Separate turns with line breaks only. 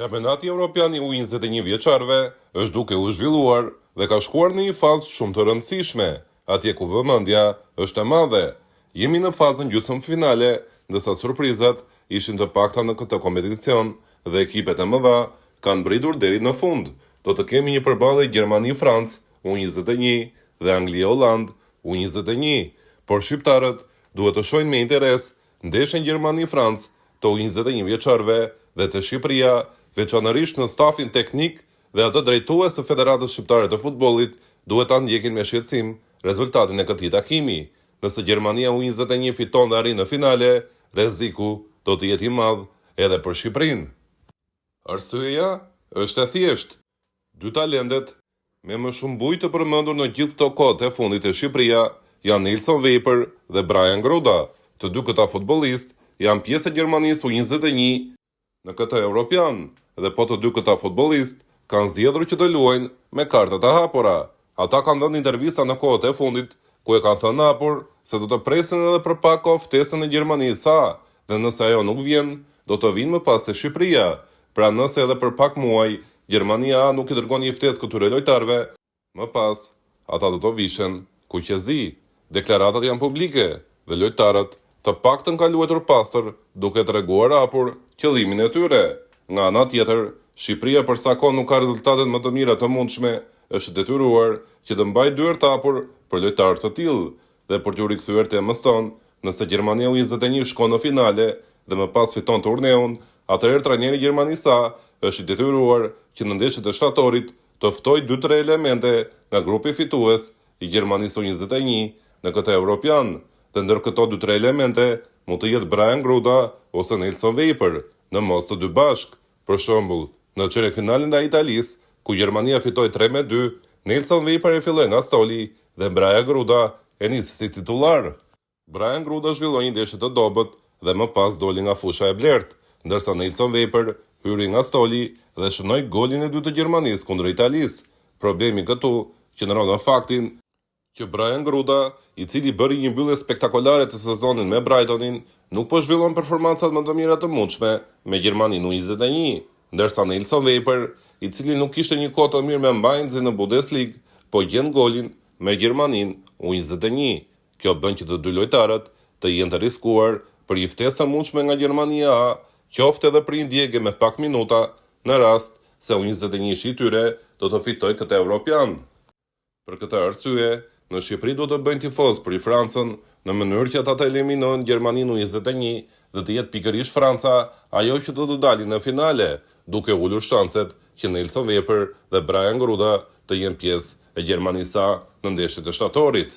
Kampionati Evropian i U21 vjeçarëve është duke u zhvilluar dhe ka shkuar në një fazë shumë të rëndësishme, atje ku vëmendja është e madhe. Jemi në fazën gjysmëfinale, ndërsa surprizat ishin të pakta në këtë kompeticion dhe ekipet e mëdha kanë britur deri në fund. Do të kemi një përballje Gjermani-Francë U21 dhe Angli-Holland U21, por shqiptarët duhet të shohin me interes ndeshjen Gjermani-Francë të U21 vjeçarëve dhe të Shqipëria, veçanërisht në stafin teknik dhe atë drejtues së Federatës Shqiptare të Futbollit, duhet ta ndjekin me shqetësim rezultatin e këtij takimi. Nëse Gjermania U21 fiton dhe arrin në finale, rreziku do të jetë i madh edhe për Shqipërinë. Arsyeja është e thjeshtë. Dy talentet me më shumë bujë të përmendur në gjithë këto kohë e fundit e Shqipëria janë Nelson Veper dhe Brian Gruda. Të dy këta futbollistë janë pjesë e Gjermanisë U21 në këtë Evropian, dhe po të dy këta futbollistë kanë zgjedhur që të luajnë me kartat e hapura. Ata kanë dhënë intervista në kohët e fundit ku e kanë thënë hapur se do të presin edhe për pak kohë ftesën e Gjermanisë A, dhe nëse ajo nuk vjen, do të vinë më pas se Shqipëria. Pra nëse edhe për pak muaj Gjermania A nuk i dërgon një ftesë këtyre lojtarëve, më pas ata do të vishen kuqezi. Deklaratat janë publike dhe lojtarët të paktën kanë luajtur pastër duke treguar hapur qëllimin e tyre. Nga ana tjetër, Shqipëria për sa kohë nuk ka rezultatet më të mira të mundshme, është detyruar që të mbajë dyert të hapur për lojtarë të tillë dhe për t'u rikthyer temës tonë, nëse Gjermania U21 shkon në finale dhe më pas fiton turneun, atëherë trajneri i Gjermanisë A është i detyruar që në ndeshjet e shtatorit të ftojë 2-3 elemente nga grupi fitues i Gjermanisë U21 në këtë Evropian, dhe ndër këto 2-3 elemente mund të jetë Brian Gruda ose Nelson Veper, në mos të dy bashk. Për shembull, në çerekfinalen ndaj Italisë, ku Gjermania fitoi 3-2, Nelson Veper e filloi nga stoli dhe Brian Gruda e nisi si titullar. Brian Gruda zhvilloi një ndeshje të dobët dhe më pas doli nga fusha e blertë, ndërsa Nelson Veper hyri nga stoli dhe shënoi golin e dytë të Gjermanisë kundër Italisë. Problemi këtu qëndron në faktin që Brian Gruda, i cili bëri një mbyllje spektakolare të sezonit me Brightonin, nuk po zhvillon performancat më të mira të mundshme me Gjermaninë U21, ndërsa Nelson Veper, i cili nuk kishte një kohë të mirë me Mainzin në Bundesliga, po gjen golin me Gjermaninë U21. Kjo bën që të dy lojtarët të jenë të riskuar për një ftesë mundshme nga Gjermania A, qoftë edhe për një ndjekje me pak minuta, në rast se U21 i tyre do të fitojë këtë Evropian. Për këtë arsye, në Shqipëri do të bëjnë tifoz për i Francën në mënyrë që ata të eliminojnë Gjermaninë U21 dhe të jetë pikërisht Franca ajo që do të dalin në finale, duke ulur shanset që Nelson Veper dhe Brian Gruda të jenë pjesë e Gjermanisë A në ndeshjet e shtatorit.